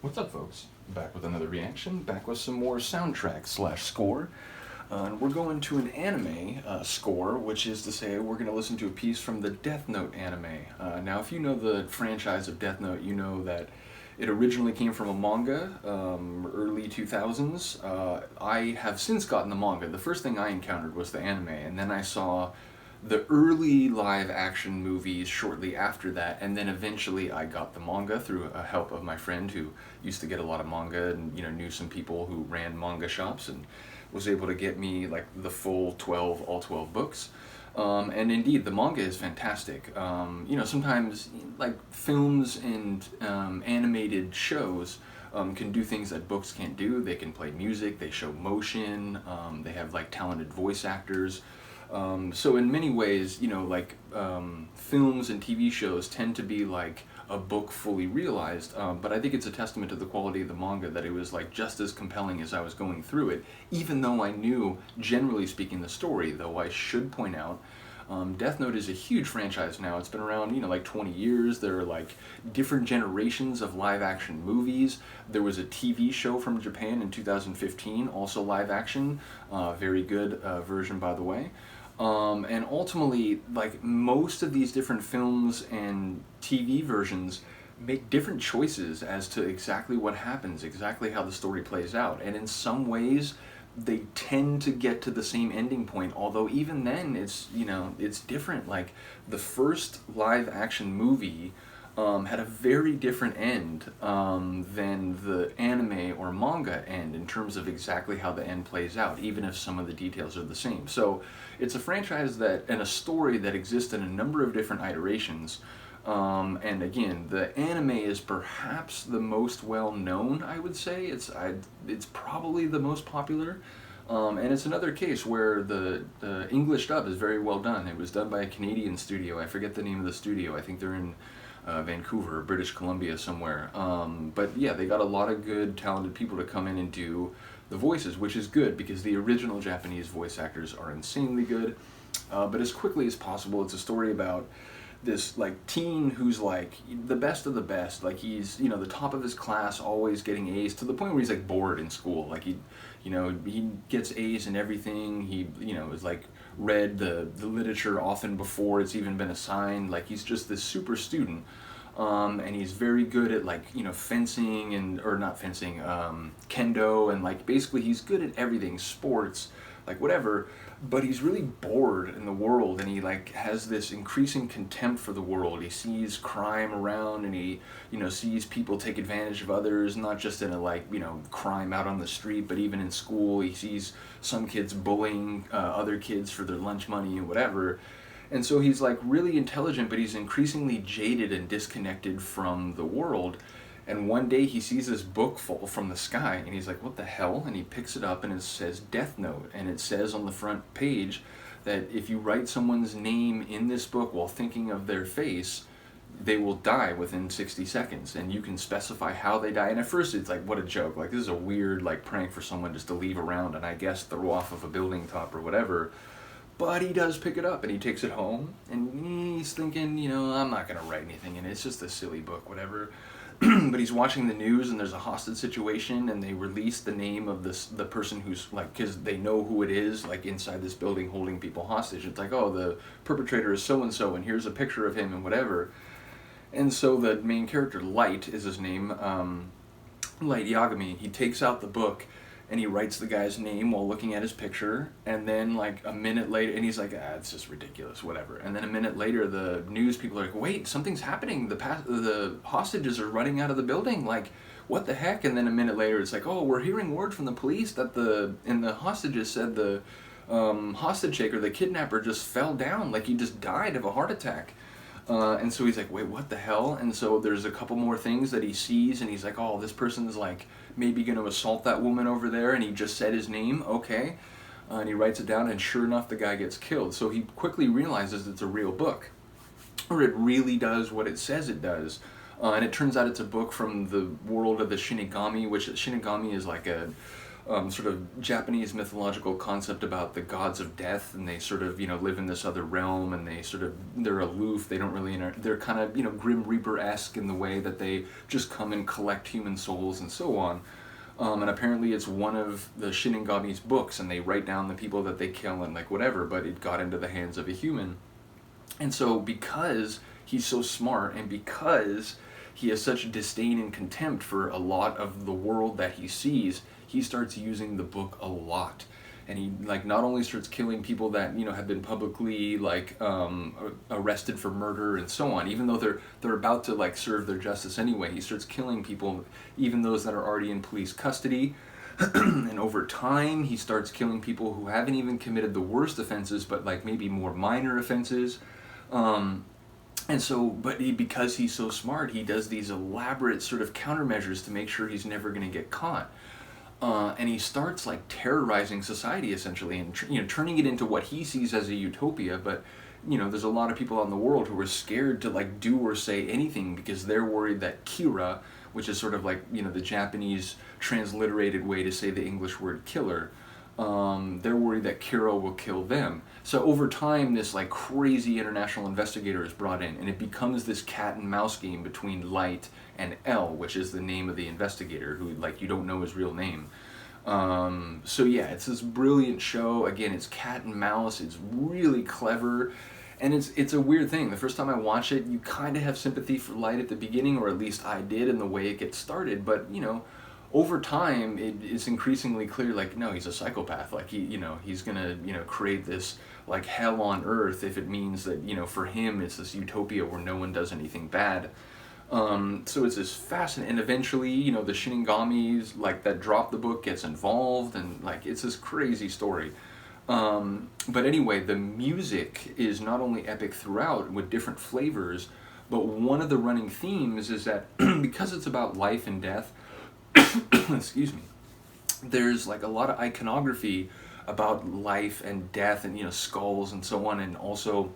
What's up, folks? Back with another reaction, back with some more soundtrack slash score. And we're going to an anime score, which is to say we're going to listen to a piece from the Death Note anime. Now, if you know the franchise of Death Note, you know that it originally came from a manga, early 2000s. I have since gotten the manga. The first thing I encountered was the anime, and then I saw the early live action movies shortly after that, and then eventually I got the manga through a help of my friend who used to get a lot of manga and knew some people who ran manga shops and was able to get me like the full 12 books. And indeed, the manga is fantastic. Sometimes like films and animated shows can do things that books can't do. They can play music, they show motion, they have like talented voice actors. So in many ways, films and TV shows tend to be like a book fully realized, but I think it's a testament to the quality of the manga that it was like just as compelling as I was going through it, even though I knew, generally speaking, the story, though I should point out, Death Note is a huge franchise now. It's been around, like 20 years. There are like different generations of live action movies. There was a TV show from Japan in 2015, also live action, very good version, by the way. And ultimately, like most of these different films and TV versions make different choices as to exactly what happens, exactly how the story plays out. And in some ways, they tend to get to the same ending point, although even then it's different. Like the first live action movie had a very different end than the anime or manga end in terms of exactly how the end plays out, even if some of the details are the same. So it's a franchise that and a story that exists in a number of different iterations. And again, the anime is perhaps the most well known. I would say it's probably the most popular. And it's another case where the English dub is very well done. It was done by a Canadian studio. I forget the name of the studio. I think they're in Vancouver, British Columbia somewhere. But yeah, they got a lot of good, talented people to come in and do the voices, which is good because the original Japanese voice actors are insanely good. But as quickly as possible, it's a story about this like teen who's like the best of the best. Like he's the top of his class, always getting A's to the point where he's like bored in school. Like he gets A's in everything. He is like read the literature often before it's even been assigned. Like he's just this super student. And he's very good at like fencing or not fencing, kendo, and like basically he's good at everything, sports, like whatever. But he's really bored in the world, and he like has this increasing contempt for the world. He sees crime around, and he sees people take advantage of others, not just in a like crime out on the street, but even in school. He sees some kids bullying other kids for their lunch money and whatever. And so he's like really intelligent, but he's increasingly jaded and disconnected from the world. And one day he sees this book fall from the sky, and he's like, what the hell? And he picks it up, and it says Death Note. And it says on the front page that if you write someone's name in this book while thinking of their face, they will die within 60 seconds. And you can specify how they die. And at first it's like, what a joke. Like, this is a weird like prank for someone just to leave around and I guess throw off of a building top or whatever. But he does pick it up and he takes it home, and he's thinking, I'm not going to write anything in it. It's just a silly book, whatever. But he's watching the news, and there's a hostage situation, and they release the name of the person who's like, because they know who it is, like inside this building holding people hostage. It's like, oh, the perpetrator is so and so, and here's a picture of him and whatever. And so the main character, Light, is his name, Light Yagami. He takes out the book and he writes the guy's name while looking at his picture, and then like a minute later, and he's like, it's just ridiculous, whatever. And then a minute later, the news people are like, wait, something's happening. The hostages are running out of the building. Like, what the heck? And then a minute later, it's like, oh, we're hearing word from the police that the hostages said the hostage taker, the kidnapper, just fell down. Like he just died of a heart attack. And so he's like, wait, what the hell? And so there's a couple more things that he sees, and he's like, oh, this person's like maybe going to assault that woman over there, and he just said his name, okay. And he writes it down, and sure enough, the guy gets killed. So he quickly realizes it's a real book, or it really does what it says it does. And it turns out it's a book from the world of the Shinigami, which Shinigami is like a sort of Japanese mythological concept about the gods of death, and they sort of, live in this other realm, and they're aloof, they don't really, they're kind of, Grim Reaper-esque in the way that they just come and collect human souls and so on. And apparently it's one of the Shinigami's books, and they write down the people that they kill and like whatever, but it got into the hands of a human. And so because he's so smart, and because he has such disdain and contempt for a lot of the world that he sees, he starts using the book a lot. And he like not only starts killing people that have been publicly like arrested for murder and so on, even though they're about to like serve their justice anyway, he starts killing people, even those that are already in police custody. And over time he starts killing people who haven't even committed the worst offenses, but like maybe more minor offenses. And so, because he's so smart, he does these elaborate sort of countermeasures to make sure he's never going to get caught. And he starts like terrorizing society essentially, and turning it into what he sees as a utopia. But there's a lot of people out in the world who are scared to like do or say anything because they're worried that Kira, which is sort of like the Japanese transliterated way to say the English word killer, they're worried that Kira will kill them. So over time, this like crazy international investigator is brought in, and it becomes this cat and mouse game between Light and L, which is the name of the investigator, who like you don't know his real name. So yeah, it's this brilliant show. Again, it's cat and mouse. It's really clever, and it's a weird thing. The first time I watch it, you kind of have sympathy for Light at the beginning, or at least I did, in the way it gets started. But over time, it's increasingly clear, like, no, he's a psychopath. Like, he's gonna, create this, like, hell on earth if it means that, for him, it's this utopia where no one does anything bad. So it's this fascinating, and eventually, the Shinigamis, like, that drop the book gets involved, and, like, it's this crazy story. But anyway, the music is not only epic throughout with different flavors, but one of the running themes is that because it's about life and death, excuse me, there's like a lot of iconography about life and death, and skulls and so on, and also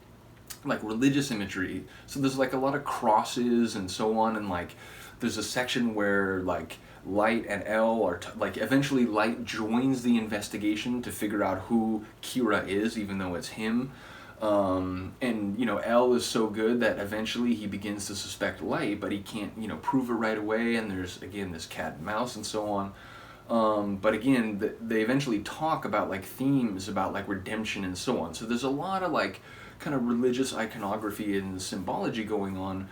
like religious imagery. So there's like a lot of crosses and so on, and like there's a section where like Light and L are like eventually Light joins the investigation to figure out who Kira is, even though it's him. And L is so good that eventually he begins to suspect Light, but he can't prove it right away, and there's again this cat and mouse and so on. But again, they eventually talk about like themes about like redemption and so on. So there's a lot of like kind of religious iconography and symbology going on.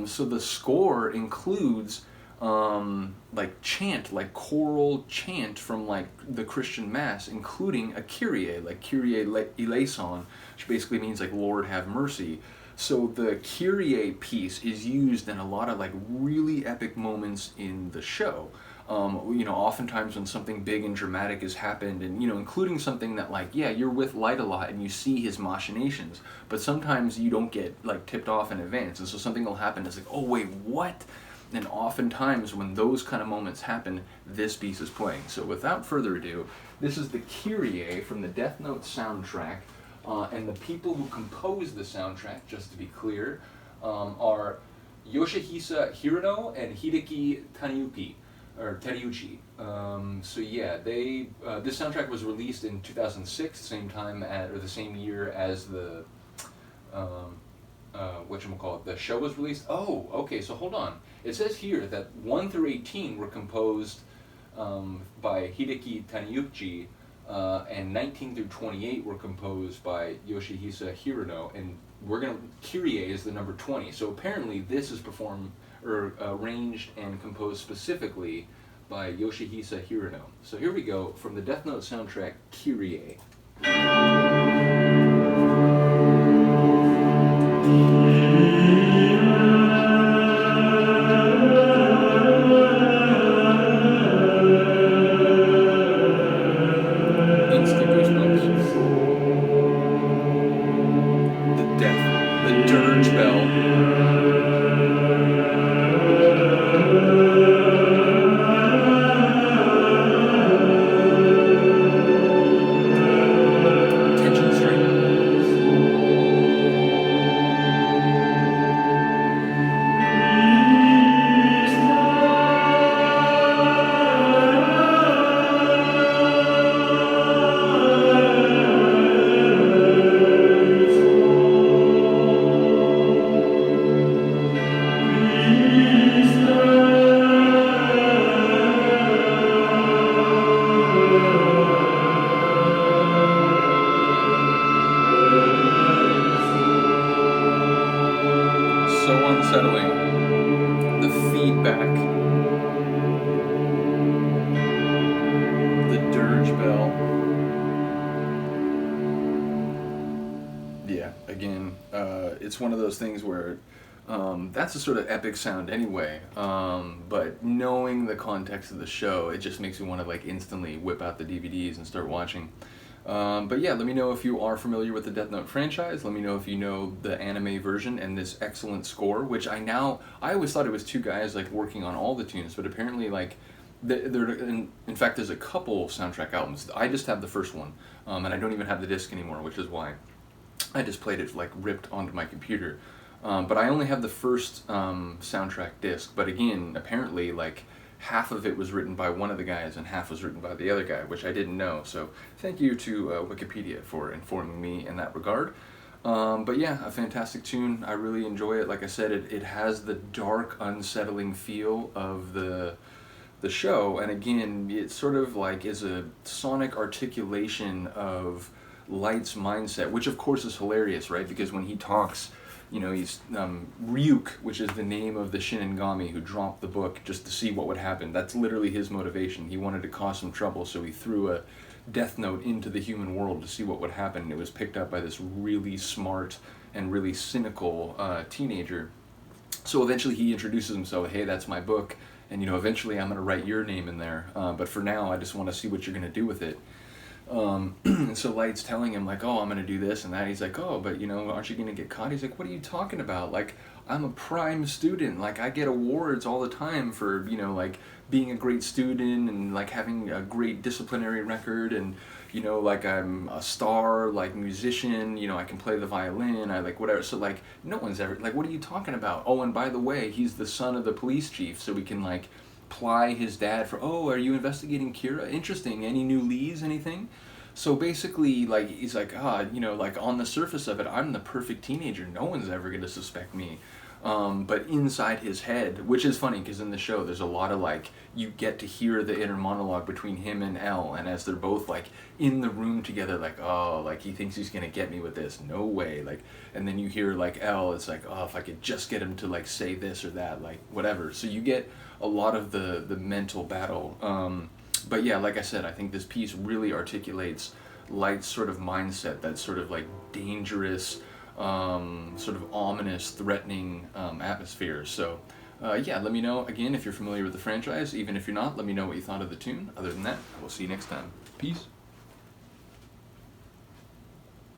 So the score includes like chant, like choral chant from like the Christian Mass, including a Kyrie, like Kyrie eleison, which basically means like Lord have mercy. So the Kyrie piece is used in a lot of like really epic moments in the show. Oftentimes when something big and dramatic has happened, and including something that like, yeah, you're with Light a lot and you see his machinations, but sometimes you don't get like tipped off in advance, and so something will happen. It's like, oh wait, what? And oftentimes when those kind of moments happen, this piece is playing. So without further ado, this is the Kyrie from the Death Note soundtrack, and the people who composed the soundtrack, just to be clear, are Yoshihisa Hirano and Hideki Teriuchi. So yeah, they this soundtrack was released in 2006, the same year as the the show was released. Oh, okay, so hold on. It says here that 1 through 18 were composed by Hideki Teriuchi, and 19 through 28 were composed by Yoshihisa Hirano, and Kyrie is the number 20. So apparently this is performed or arranged and composed specifically by Yoshihisa Hirano. So here we go from the Death Note soundtrack, Kyrie. Instant goosebumps. The dirge bell. It's one of those things where that's a sort of epic sound anyway. But knowing the context of the show, it just makes me want to like instantly whip out the DVDs and start watching. But yeah, let me know if you are familiar with the Death Note franchise. Let me know if you know the anime version and this excellent score, which I always thought it was two guys like working on all the tunes, but apparently like in fact there's a couple soundtrack albums. I just have the first one, and I don't even have the disc anymore, which is why I just played it like ripped onto my computer. But I only have the first soundtrack disc. But again, apparently, like half of it was written by one of the guys and half was written by the other guy, which I didn't know. So thank you to Wikipedia for informing me in that regard. But yeah, a fantastic tune. I really enjoy it. Like I said, it has the dark, unsettling feel of the show, and again, it sort of like is a sonic articulation of Light's mindset, which of course is hilarious, right? Because when he talks, you know, he's Ryuk, which is the name of the Shinigami who dropped the book just to see what would happen. That's literally his motivation. He wanted to cause some trouble, so he threw a Death Note into the human world to see what would happen. And it was picked up by this really smart and really cynical teenager. So eventually he introduces himself, hey, that's my book, and you know, eventually I'm going to write your name in there, but for now I just want to see what you're going to do with it. And so Light's telling him like, oh, I'm going to do this and that. He's like, oh, but you know, aren't you going to get caught? He's like, what are you talking about? Like, I'm a prime student. Like, I get awards all the time for, you know, like being a great student and like having a great disciplinary record, and you know, like I'm a star, like musician, you know, I can play the violin, I like whatever. So like no one's ever like, what are you talking about? Oh, and by the way, he's the son of the police chief, so we can like ply his dad for, oh, are you investigating Kira? Interesting. Any new leads, anything? So basically, like, he's like, you know, like on the surface of it, I'm the perfect teenager. No one's ever going to suspect me. But inside his head, which is funny because in the show there's a lot of like, you get to hear the inner monologue between him and Elle, and as they're both like in the room together, like, oh, like he thinks he's gonna get me with this, no way, like, and then you hear like Elle, it's like, oh, if I could just get him to like say this or that, like whatever. So you get a lot of the mental battle. But yeah, like I said, I think this piece really articulates Light's sort of mindset, that sort of like dangerous, sort of ominous, threatening atmosphere. So yeah, let me know again if you're familiar with the franchise. Even if you're not, let me know what you thought of the tune. Other than that, we'll see you next time. Peace.